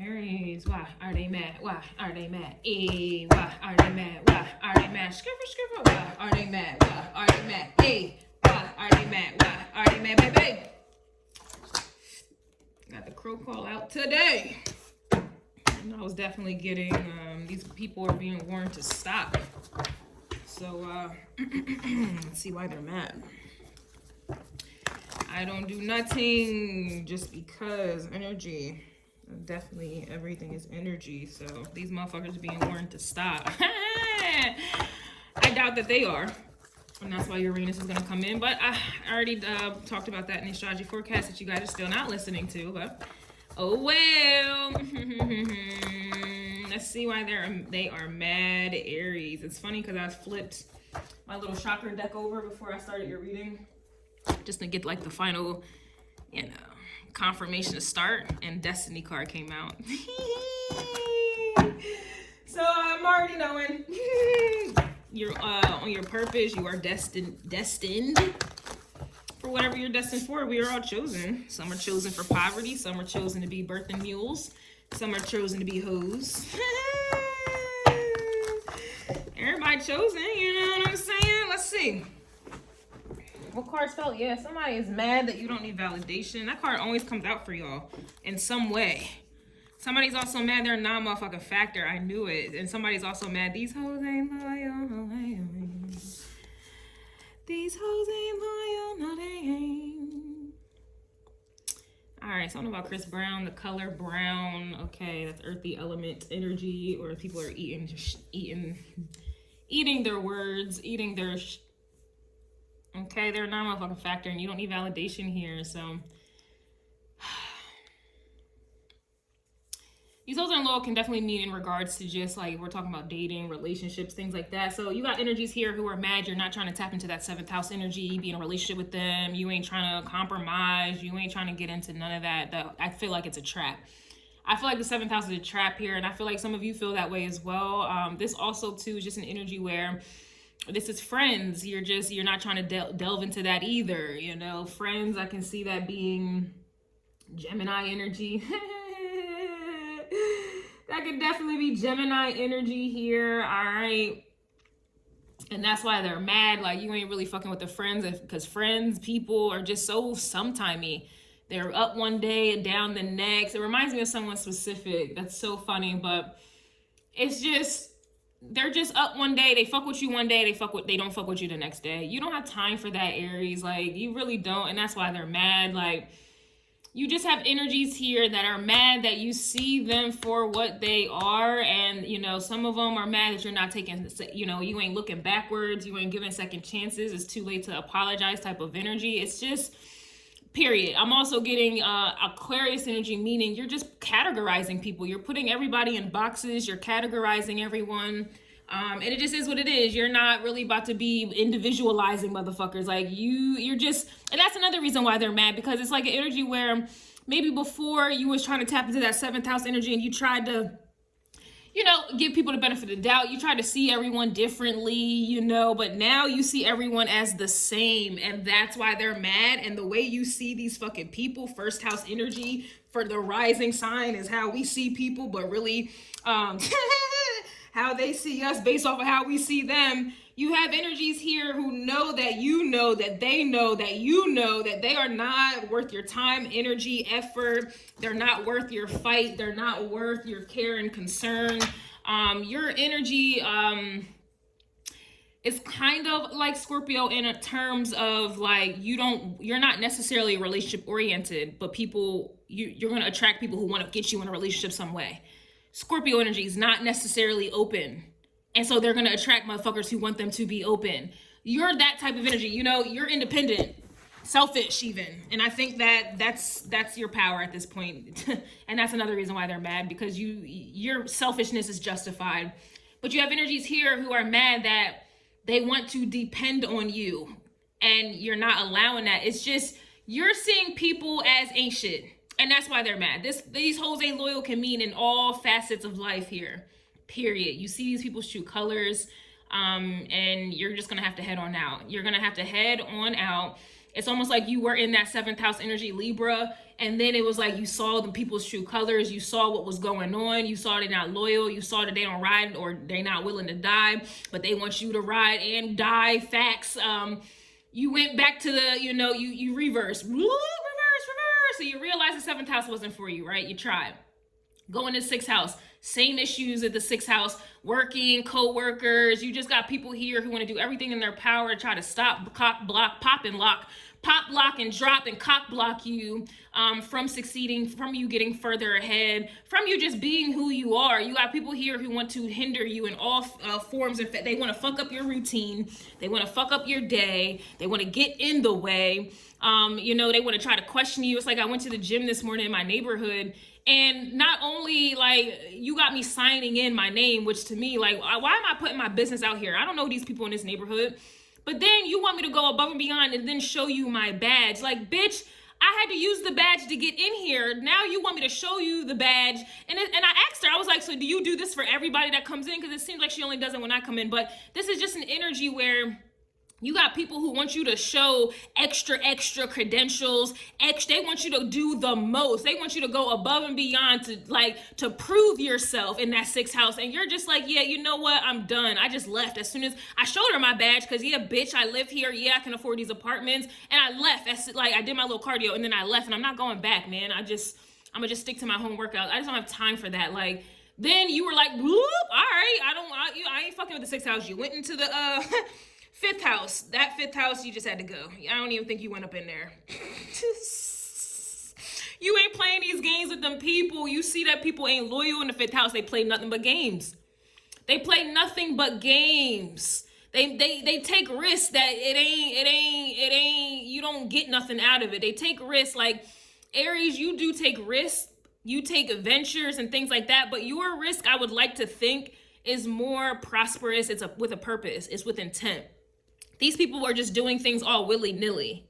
Aries, why are they mad? Why are they mad? Why are they mad? Why are they mad? Skipper, why are they mad? Why are they mad? Why are they mad? Why are they mad, baby? Got the crow call out today. And I was definitely getting, these people are being warned to stop. So, let's see why they're mad. I don't do nothing just because energy. Definitely everything is energy, so these motherfuckers are being warned to stop. I doubt that they are, and that's why Uranus is going to come in, but I already talked about that in the astrology forecast that you guys are still not listening to, but oh well. Let's see why they are mad, Aries. It's funny because I flipped my little chakra deck over before I started your reading just to get like the final, you know, confirmation to start, and Destiny card came out. So I'm already knowing you're on your purpose. You are destined for whatever you're destined for. We are all chosen. Some are chosen for poverty, some are chosen to be birthing mules, some are chosen to be hoes. Everybody chosen, you know what I'm saying? Let's see. What cards felt? Yeah, somebody is mad that you don't need validation. That card always comes out for y'all in some way. Somebody's also mad they're not a motherfucking factor. I knew it. And somebody's also mad these hoes ain't loyal. These hoes ain't loyal. No, they ain't. Alright, something about Chris Brown. The color brown. Okay, that's earthy element energy. Or people are eating their words, eating their... Okay, they're not a motherfucking factor, and you don't need validation here, so. These hoes and loyal can definitely mean in regards to just like, we're talking about dating, relationships, things like that. So you got energies here who are mad. You're not trying to tap into that 7th house energy, be in a relationship with them. You ain't trying to compromise. You ain't trying to get into none of that. I feel like it's a trap. I feel like the 7th house is a trap here, and I feel like some of you feel that way as well. This also, too, is just an energy where this is friends. You're not trying to delve into that either, you know. Friends, I can see that being Gemini energy. That could definitely be Gemini energy here. All right, and that's why they're mad. Like, you ain't really fucking with the friends, because friends, people are just so sometimey. They're up one day and down the next. It reminds me of someone specific. That's so funny, but it's just, they're just up one day, they fuck with you one day, they don't fuck with you the next day. You don't have time for that, Aries. Like, you really don't, and that's why they're mad. Like, you just have energies here that are mad that you see them for what they are, and you know, some of them are mad that you're not taking, you know, you ain't looking backwards, you ain't giving second chances, it's too late to apologize type of energy. It's just, period. I'm also getting Aquarius energy, meaning you're just categorizing people. You're putting everybody in boxes. You're categorizing everyone. And it just is what it is. You're not really about to be individualizing motherfuckers. Like, you're just, and that's another reason why they're mad, because it's like an energy where maybe before you was trying to tap into that 7th house energy and you tried to, you know, give people the benefit of the doubt. You try to see everyone differently, you know, but now you see everyone as the same, and that's why they're mad. And the way you see these fucking people, 1st house energy for the rising sign is how we see people, but really how they see us based off of how we see them. You have energies here who know that you know that they know that you know that they are not worth your time, energy, effort. They're not worth your fight. They're not worth your care and concern. Your energy is kind of like Scorpio in terms of like, you're not necessarily relationship oriented, but people, you're going to attract people who want to get you in a relationship some way. Scorpio energy is not necessarily open. And so they're going to attract motherfuckers who want them to be open. You're that type of energy. You know, you're independent, selfish even. And I think that that's your power at this point. And that's another reason why they're mad, because your selfishness is justified. But you have energies here who are mad that they want to depend on you, and you're not allowing that. It's just, you're seeing people as ain't shit. And that's why they're mad. These hoes ain't loyal can mean in all facets of life here. Period. You see these people's true colors, and you're just gonna have to head on out. You're gonna have to head on out. It's almost like you were in that 7th house energy, Libra, and then it was like you saw the people's true colors. You saw what was going on. You saw they're not loyal. You saw that they don't ride, or they're not willing to die, but they want you to ride and die. Facts. You went back to the, you know, you reverse. So you realize the 7th house wasn't for you, right? You tried. Going to 6th house, same issues at the 6th house, working, co-workers. You just got people here who want to do everything in their power to try to stop, cock, block, pop, and lock. Pop, lock, and drop and cock block you from succeeding, from you getting further ahead, from you just being who you are. You got people here who want to hinder you in all forms. In fact, they want to fuck up your routine. They want to fuck up your day. They want to get in the way. You know, they want to try to question you. It's like I went to the gym this morning in my neighborhood, and not only like you got me signing in my name, which to me, like, why am I putting my business out here? I don't know these people in this neighborhood. But then you want me to go above and beyond and then show you my badge. Like, bitch, I had to use the badge to get in here. Now you want me to show you the badge. And I asked her, I was like, so do you do this for everybody that comes in? Because it seems like she only does it when I come in. But this is just an energy where you got people who want you to show extra credentials. They want you to do the most. They want you to go above and beyond to prove yourself in that 6th house. And you're just like, yeah, you know what? I'm done. I just left as soon as I showed her my badge because, yeah, bitch, I live here. Yeah, I can afford these apartments. And I left. That's like, I did my little cardio and then I left, and I'm not going back, man. I'm gonna just stick to my home workout. I just don't have time for that. Like, then you were like, whoop, all right, I ain't fucking with the 6th house. You went into the 5th house. That 5th house, you just had to go. I don't even think you went up in there. You ain't playing these games with them people. You see that people ain't loyal in the 5th house. They play nothing but games. They play nothing but games. They take risks that it ain't, you don't get nothing out of it. They take risks. Like, Aries, you do take risks. You take adventures and things like that. But your risk, I would like to think, is more prosperous. It's with a purpose. It's with intent. These people are just doing things all willy-nilly,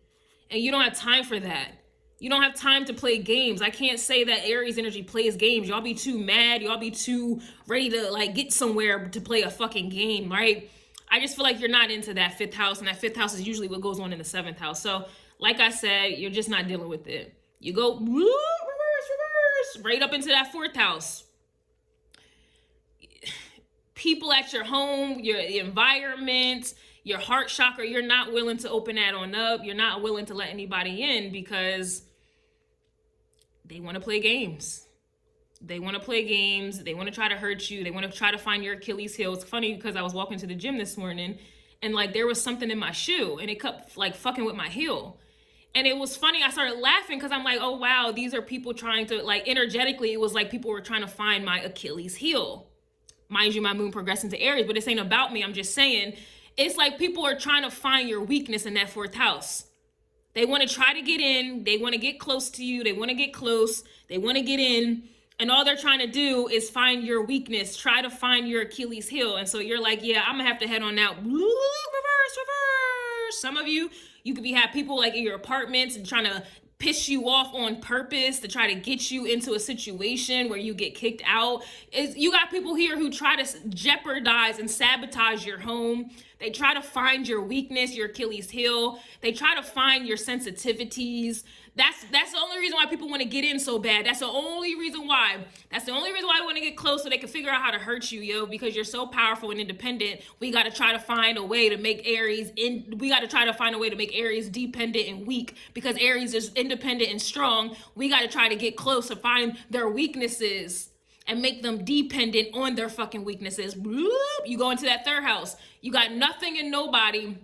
and you don't have time for that. You don't have time to play games. I can't say that Aries energy plays games. Y'all be too mad. Y'all be too ready to like get somewhere to play a fucking game, right? I just feel like you're not into that 5th house, and that 5th house is usually what goes on in the 7th house. So like I said, you're just not dealing with it. You go reverse, right up into that 4th house. People at your home, your environment, your heart chakra, you're not willing to open that on up. You're not willing to let anybody in because they want to play games. They want to play games. They want to try to hurt you. They want to try to find your Achilles heel. It's funny because I was walking to the gym this morning and like there was something in my shoe and it kept like fucking with my heel. And it was funny. I started laughing because I'm like, oh, wow, these are people trying to, like, energetically, it was like people were trying to find my Achilles heel. Mind you, my moon progressed into Aries, but this ain't about me. I'm just saying, it's like people are trying to find your weakness in that 4th house. They want to try to get in. They want to get close to you. They want to get close. They want to get in. And all they're trying to do is find your weakness, try to find your Achilles heel. And so you're like, yeah, I'm going to have to head on out. Reverse. Some of you could have people like in your apartments and trying to piss you off on purpose to try to get you into a situation where you get kicked out. You got people here who try to jeopardize and sabotage your home. They try to find your weakness, your Achilles heel. They try to find your sensitivities. That's the only reason why people want to get in so bad. That's the only reason why. That's the only reason why I want to get close so they can figure out how to hurt you, yo, because you're so powerful and independent. We got to try to find a way to make Aries dependent and weak because Aries is independent and strong. We got to try to get close to find their weaknesses and make them dependent on their fucking weaknesses. You go into that 3rd house. You got nothing and nobody.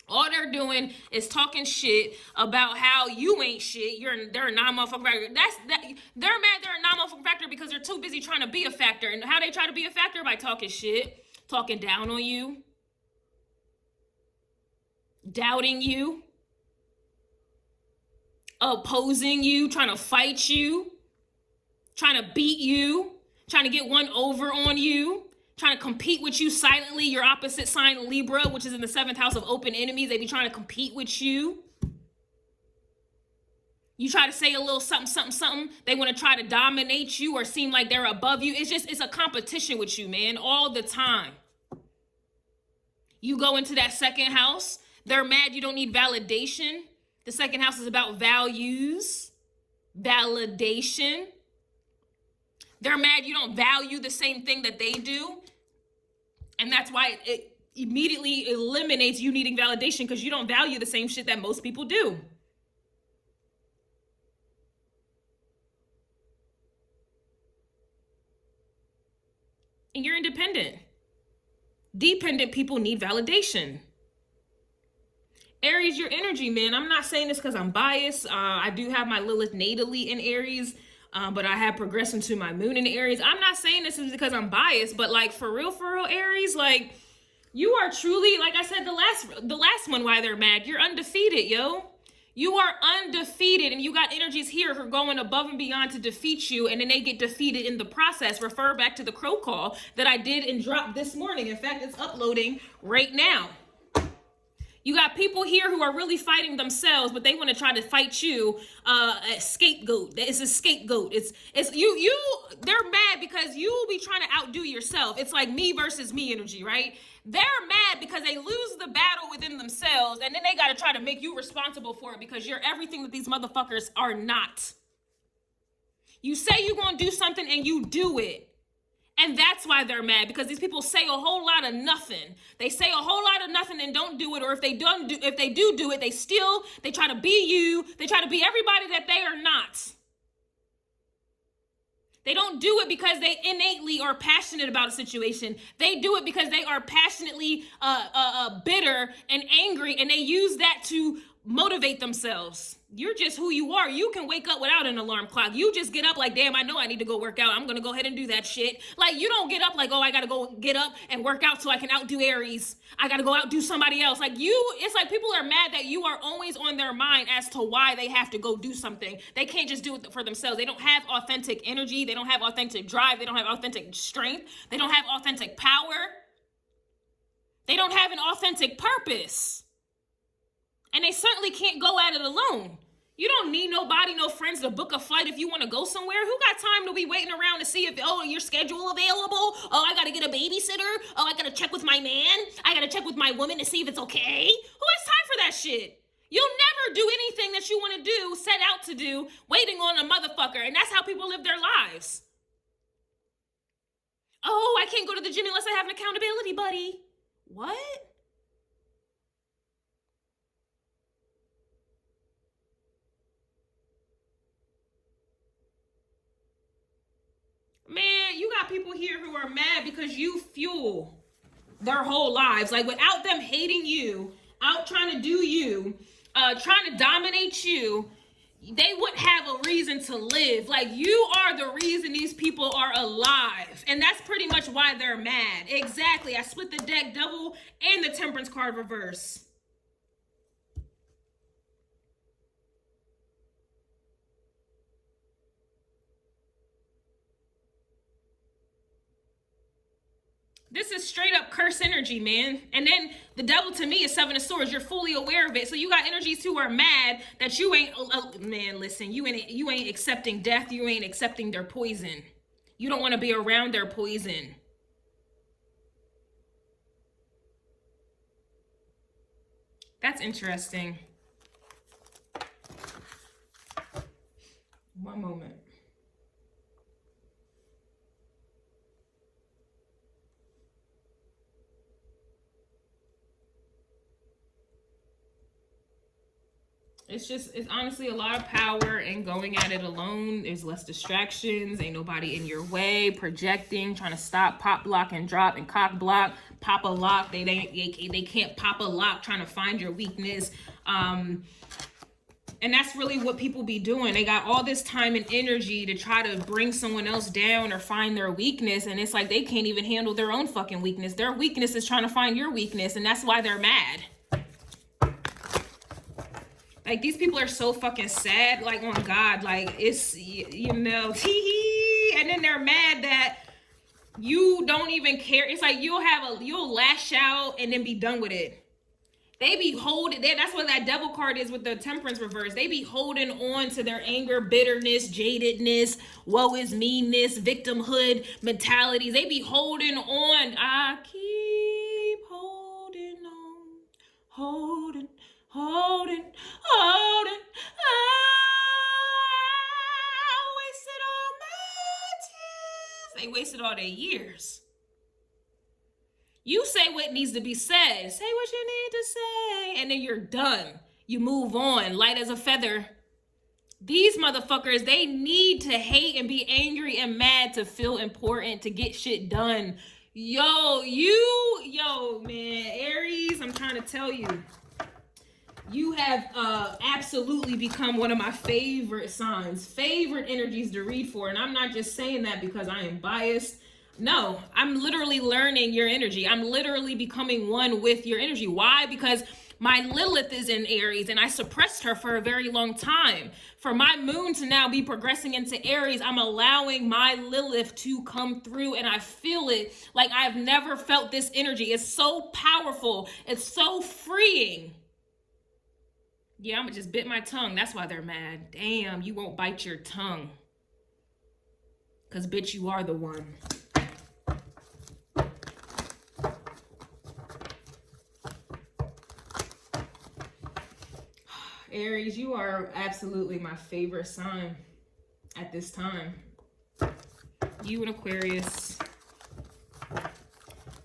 All they're doing is talking shit about how you ain't shit. They're a non-motherfucking factor. They're mad they're a non-motherfucking factor because they're too busy trying to be a factor. And how they try to be a factor? By talking shit, talking down on you, doubting you, opposing you, trying to fight you, trying to beat you, trying to get one over on you, trying to compete with you silently. Your opposite sign, Libra, which is in the 7th house of open enemies. They be trying to compete with you. You try to say a little something. They want to try to dominate you or seem like they're above you. It's a competition with you, man, all the time. You go into that 2nd house. They're mad you don't need validation. The second house is about values, validation. They're mad you don't value the same thing that they do. And that's why it immediately eliminates you needing validation, because you don't value the same shit that most people do. And you're independent. Dependent people need validation. Aries, your energy, man. I'm not saying this because I'm biased. I do have my Lilith natally in Aries, but I have progressed into my moon in Aries. I'm not saying this is because I'm biased, but like for real, Aries, like you are truly, like I said, the last one, why they're mad. You're undefeated, yo. You are undefeated, and you got energies here who are going above and beyond to defeat you, and then they get defeated in the process. Refer back to the crow call that I did and dropped this morning. In fact, it's uploading right now. You got people here who are really fighting themselves, but they want to try to fight you. A scapegoat. It's a scapegoat. It's you. They're mad because you will be trying to outdo yourself. It's like me versus me energy, right? They're mad because they lose the battle within themselves, and then they got to try to make you responsible for it because you're everything that these motherfuckers are not. You say you're going to do something and you do it. And that's why they're mad, because these people say a whole lot of nothing. They say a whole lot of nothing and don't do it. Or if they do it, they try to be you. They try to be everybody that they are not. They don't do it because they innately are passionate about a situation. They do it because they are passionately bitter and angry, and they use that to motivate themselves. You're just who you are. You can wake up without an alarm clock. You just get up like, damn, I know I need to go work out. I'm going to go ahead and do that shit. Like, you don't get up like, oh, I got to go get up and work out so I can outdo Aries. I got to go outdo somebody else. Like it's like people are mad that you are always on their mind as to why they have to go do something. They can't just do it for themselves. They don't have authentic energy. They don't have authentic drive. They don't have authentic strength. They don't have authentic power. They don't have an authentic purpose. And they certainly can't go at it alone. You don't need nobody, no friends to book a flight if you want to go somewhere. Who got time to be waiting around to see if, oh, your schedule available? Oh, I got to get a babysitter. Oh, I got to check with my man. I got to check with my woman to see if it's okay. Who has time for that shit? You'll never do anything that you want to do, set out to do, waiting on a motherfucker. And that's how people live their lives. Oh, I can't go to the gym unless I have an accountability buddy. What? Man, you got people here who are mad because you fuel their whole lives. Like, without them hating you, out trying to do you, trying to dominate you, they wouldn't have a reason to live. Like, you are the reason these people are alive. And that's pretty much why they're mad. Exactly. I split the deck double and the Temperance card reverse. This is straight up curse energy, man. And then the devil to me is Seven of Swords. You're fully aware of it. So you got energies who are mad that you ain't, man, listen, you ain't accepting death. You ain't accepting their poison. You don't want to be around their poison. That's interesting. One moment. It's honestly a lot of power and going at it alone. There's less distractions. Ain't nobody in your way, projecting, trying to stop, pop, block, and drop, and cock block, pop a lock. They can't pop a lock trying to find your weakness. And that's really what people be doing. They got all this time and energy to try to bring someone else down or find their weakness. And it's like they can't even handle their own fucking weakness. Their weakness is trying to find your weakness. And that's why they're mad. Like, these people are so fucking sad, like, on God, like, it's, you know, and then they're mad that you don't even care. It's like you'll lash out and then be done with it. They be holding, that's what that devil card is with the Temperance reverse. They be holding on to their anger, bitterness, jadedness, woe is meanness, victimhood mentalities. They be holding on. I keep holding on, holding. Wasted all my tears. They wasted all their years. You say what needs to be said. Say what you need to say. And then you're done. You move on, light as a feather. These motherfuckers, they need to hate and be angry and mad to feel important, to get shit done. Yo, man, Aries, I'm trying to tell you. You have absolutely become one of my favorite signs, favorite energies to read for. And I'm not just saying that because I am biased. No, I'm literally learning your energy. I'm literally becoming one with your energy. Why? Because my Lilith is in Aries and I suppressed her for a very long time. For my moon to now be progressing into Aries, I'm allowing my Lilith to come through, and I feel it like I've never felt this energy. It's so powerful. It's so freeing. Yeah, I'm gonna just bit my tongue. That's why they're mad. Damn, you won't bite your tongue. Because bitch, you are the one. Aries, you are absolutely my favorite sign at this time. You and Aquarius.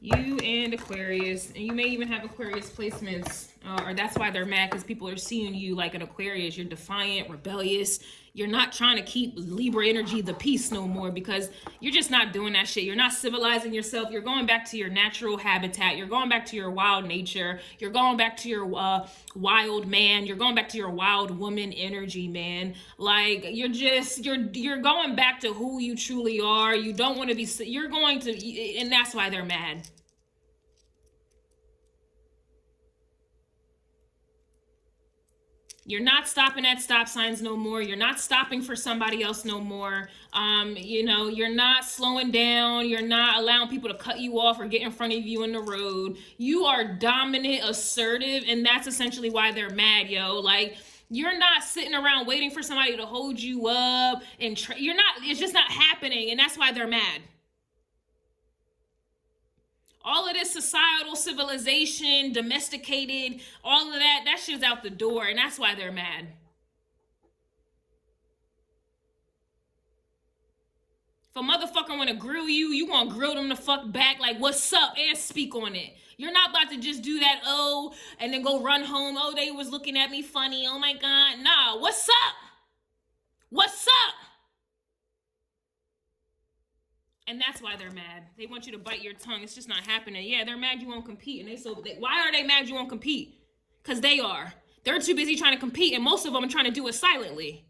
You and Aquarius. And you may even have Aquarius placements. Or that's why they're mad, because people are seeing you like an Aquarius. You're defiant, rebellious. You're not trying to keep Libra energy the peace no more, because you're just not doing that shit. You're not civilizing yourself. You're going back to your natural habitat. You're going back to your wild nature. You're going back to your wild man. You're going back to your wild woman energy, man. Like, you're going back to who you truly are. You don't want to be, you're going to, and that's why they're mad. You're not stopping at stop signs no more. You're not stopping for somebody else no more. You know, you're not slowing down. You're not allowing people to cut you off or get in front of you in the road. You are dominant, assertive, and that's essentially why they're mad, yo. Like, you're not sitting around waiting for somebody to hold you up, and you're not, it's just not happening, and that's why they're mad. All of this societal civilization, domesticated, all of that shit's out the door, and that's why they're mad. If a motherfucker want to grill you, you want to grill them the fuck back, like, what's up, and speak on it. You're not about to just do that, oh, and then go run home, oh, they was looking at me funny, oh my God. Nah, what's up? What's up? And that's why they're mad. They want you to bite your tongue. It's just not happening. Yeah, they're mad you won't compete. And why are they mad you won't compete? Because they are. They're too busy trying to compete, and most of them are trying to do it silently.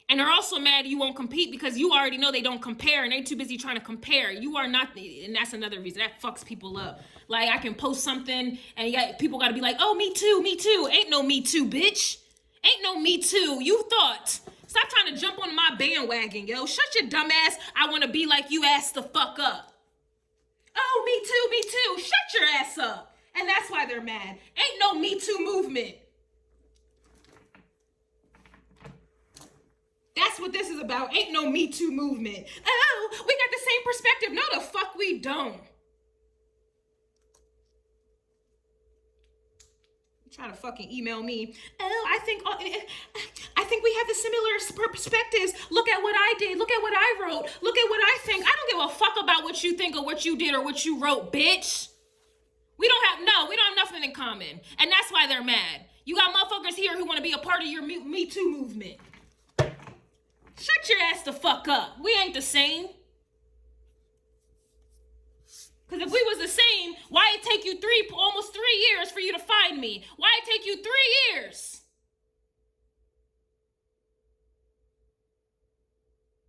And they're also mad you won't compete because you already know they don't compare, and they're too busy trying to compare. You are not, and that's another reason. That fucks people up. Like, I can post something, and people got to be like, oh, me too, me too. Ain't no me too, bitch. Ain't no me too. You thought. Stop trying to jump on my bandwagon, yo. Shut your dumb ass, I want to be like you ass the fuck up. Oh, me too, me too. Shut your ass up. And that's why they're mad. Ain't no Me Too movement. That's what this is about. Ain't no Me Too movement. Oh, we got the same perspective. No, the fuck we don't. Trying to fucking email me. Oh, I think we have the similar perspectives. Look at what I did. Look at what I wrote. Look at what I think. I don't give a fuck about what you think or what you did or what you wrote, bitch. We don't have nothing in common. And that's why they're mad. You got motherfuckers here who want to be a part of your Me Too movement. Shut your ass the fuck up. We ain't the same. Because if we was the same, why it take you almost 3 years for you to find me? Why it take you 3 years?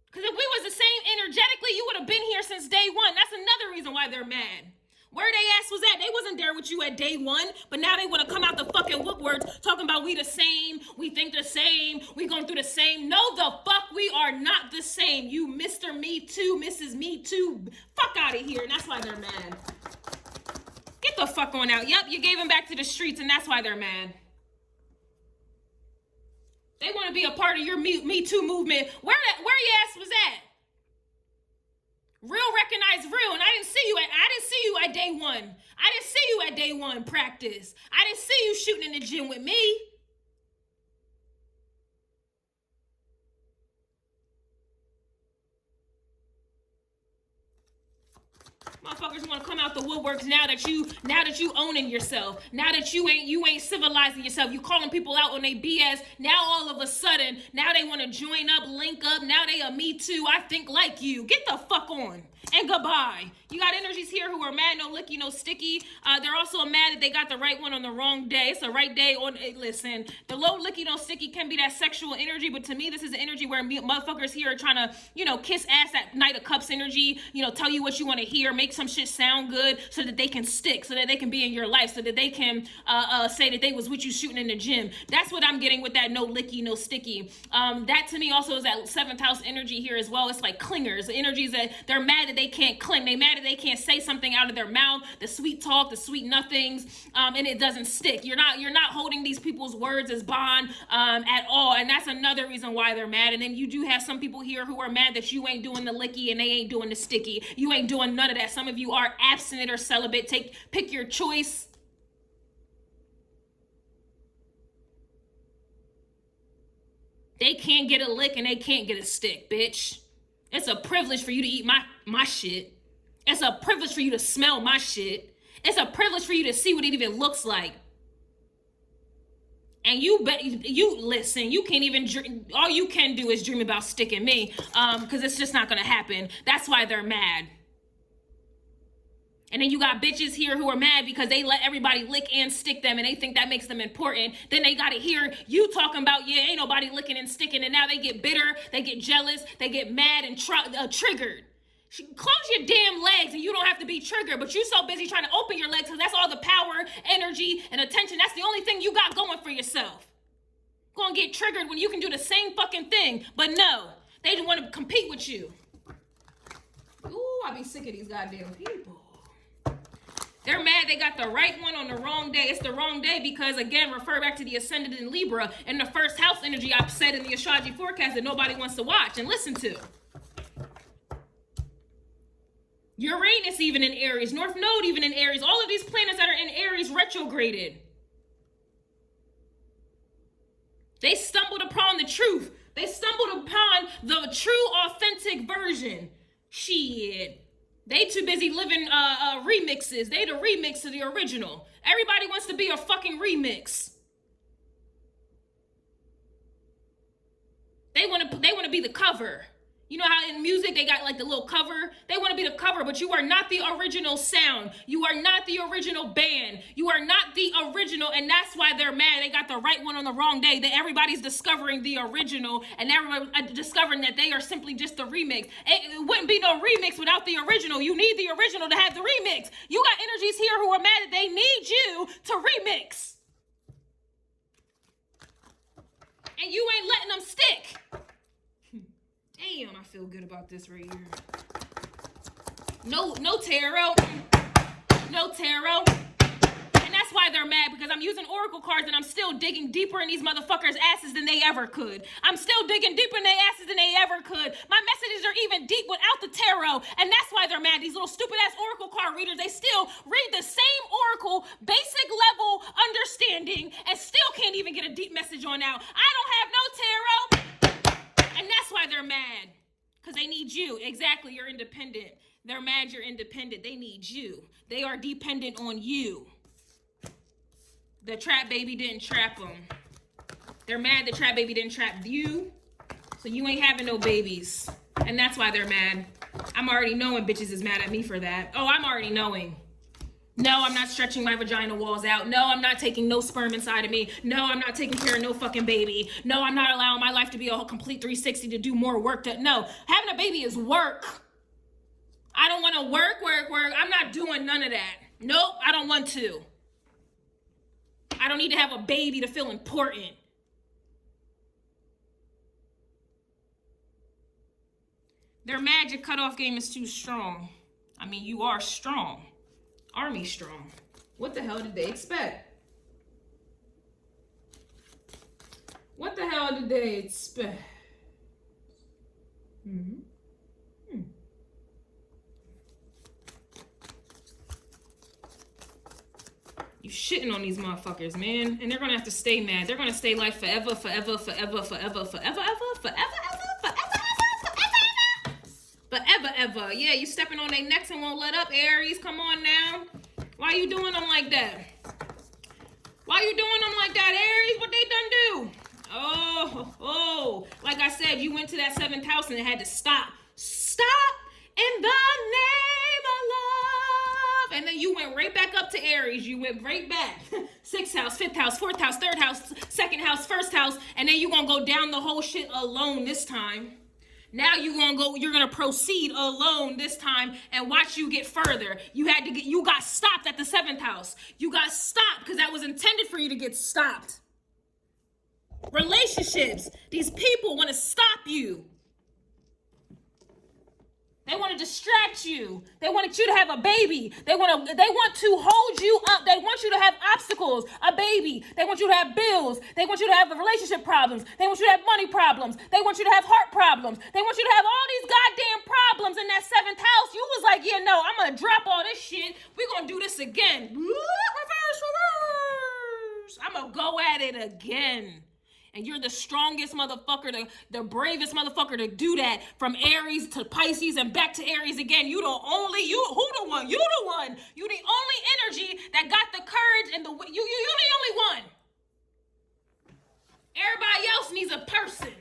Because if we was the same energetically, you would have been here since day one. That's another reason why they're mad. Where they ass was at, they wasn't there with you at day one, but now they want to come out the fucking woodworks talking about we the same, we think the same, we going through the same. No, the fuck, we are not the same. You Mr. Me Too, Mrs. Me Too, fuck out of here, and that's why they're mad. Get the fuck on out. Yep, you gave them back to the streets, and that's why they're mad. They want to be a part of your Me Too movement. Where your ass was at? Real recognize real, and I didn't see you at day one. I didn't see you at day one practice. I didn't see you shooting in the gym with me. Motherfuckers want to come out the woodworks now that you owning yourself. Now that you ain't civilizing yourself. You calling people out on their BS. Now all of a sudden, now they want to join up, link up. Now they a me too. I think like you. Get the fuck on. And goodbye. You got energies here who are mad, no licky, no sticky. They're also mad that they got the right one on the wrong day. It's the right day on. Listen, the low licky, no sticky can be that sexual energy, but to me, this is an energy where motherfuckers here are trying to, kiss ass at Knight of Cups energy. Tell you what you want to hear, make some shit sound good, so that they can stick, so that they can be in your life, so that they can say that they was with you shooting in the gym. That's what I'm getting with that no licky, no sticky. That to me also is that 7th house energy here as well. It's like clingers, the energies that they're mad that they can't cling. They mad that they can't say something out of their mouth, the sweet talk, the sweet nothings, and it doesn't stick. You're not holding these people's words as bond at all, and that's another reason why they're mad. And then you do have some people here who are mad that you ain't doing the licky and they ain't doing the sticky. You ain't doing none of that. Some of you are abstinent or celibate. Pick your choice. They can't get a lick and they can't get a stick, bitch. It's a privilege for you to eat my shit. It's a privilege for you to smell my shit. It's a privilege for you to see what it even looks like. And you listen, you can't even dream. All you can do is dream about sticking me, because it's just not gonna happen. That's why they're mad. And then you got bitches here who are mad because they let everybody lick and stick them and they think that makes them important. Then they got to hear you talking about, yeah, ain't nobody licking and sticking. And now they get bitter, they get jealous, they get mad and triggered. Close your damn legs and you don't have to be triggered, but you so busy trying to open your legs because that's all the power, energy, and attention. That's the only thing you got going for yourself. Gonna get triggered when you can do the same fucking thing, but no, they just want to compete with you. Ooh, I be sick of these goddamn people. They're mad they got the right one on the wrong day. It's the wrong day because, again, refer back to the ascendant in Libra and the first house energy I've said in the astrology forecast that nobody wants to watch and listen to. Uranus even in Aries, North Node even in Aries, all of these planets that are in Aries retrograded. They stumbled upon the truth. They stumbled upon the true, authentic version. Shit. They too busy living remixes. They the remix of the original. Everybody wants to be a fucking remix. They want to be the cover. You know how in music they got like the little cover? They want to be the cover, but you are not the original sound. You are not the original band. You are not the original, and that's why they're mad. They got the right one on the wrong day. That everybody's discovering the original, and everyone discovering that they are simply just the remix. It wouldn't be no remix without the original. You need the original to have the remix. You got energies here who are mad that they need you to remix. And you ain't letting them stick. Damn, I feel good about this right here. No tarot. No tarot. And that's why they're mad, because I'm using oracle cards and I'm still digging deeper in these motherfuckers' asses than they ever could. I'm still digging deeper in their asses than they ever could. My messages are even deep without the tarot, and that's why they're mad. These little stupid-ass oracle card readers, they still read the same oracle, basic level understanding, and still can't even get a deep message on out. I don't have no tarot. And that's why they're mad, because they need you. Exactly, you're independent. They're mad you're independent. They need you. They are dependent on you. The trap baby didn't trap them. They're mad the trap baby didn't trap you, so you ain't having no babies. And that's why they're mad. I'm already knowing bitches is mad at me for that. Oh, I'm already knowing. No, I'm not stretching my vagina walls out. No, I'm not taking no sperm inside of me. No, I'm not taking care of no fucking baby. No, I'm not allowing my life to be a complete 360 to do more work. No, having a baby is work. I don't want to work. I'm not doing none of that. Nope, I don't want to. I don't need to have a baby to feel important. Their magic cutoff game is too strong. I mean, you are strong. Army strong. What the hell did they expect? What the hell did they expect? shitting on these motherfuckers, man. And they're gonna have to stay mad. They're gonna stay like forever, forever, forever, forever, forever, ever, forever, ever, forever, ever. Yeah, you stepping on their necks and won't let up, Aries. Come on now. Why you doing them like that? Why you doing them like that, Aries? What they done do? Oh, like I said, you went to that 7th house and it had to stop. Stop in the name of love. And then you went right back up to Aries. You went right back. 6th house, 5th house, 4th house, 3rd house, 2nd house, 1st house. And then you gonna go down the whole shit alone this time. Now you're gonna proceed alone this time and watch you get further. You got stopped at the 7th house. You got stopped because that was intended for you to get stopped. Relationships. These people want to stop you. They want to distract you. They want you to have a baby. They want to hold you up. They want you to have obstacles, a baby. They want you to have bills. They want you to have relationship problems. They want you to have money problems. They want you to have heart problems. They want you to have all these goddamn problems in that 7th house. You was like, yeah, no, I'm going to drop all this shit. We're going to do this again. Reverse, reverse. I'm going to go at it again. And you're the strongest motherfucker, the bravest motherfucker to do that. From Aries to Pisces and back to Aries again. You the one. You the only energy that got the courage and you the only one. Everybody else needs a person.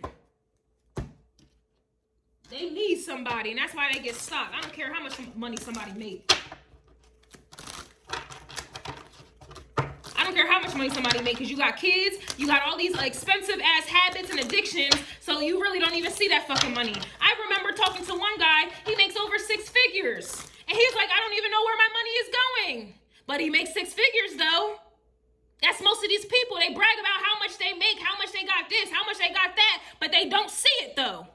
They need somebody, and that's why they get stopped. I don't care how much money somebody made. I don't care how much money somebody make, because you got kids, you got all these expensive ass habits and addictions, so you really don't even see that fucking money. I remember talking to one guy, he makes over 6 figures, and he's like, I don't even know where my money is going. But he makes 6 figures though. That's most of these people. They brag about how much they make, how much they got this, how much they got that, but they don't see it though.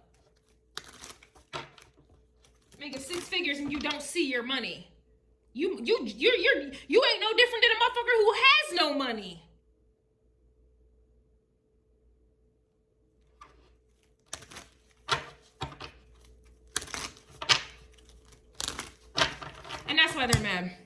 Making 6 figures and you don't see your money. You ain't no different than a motherfucker who has no money. And that's why they're mad.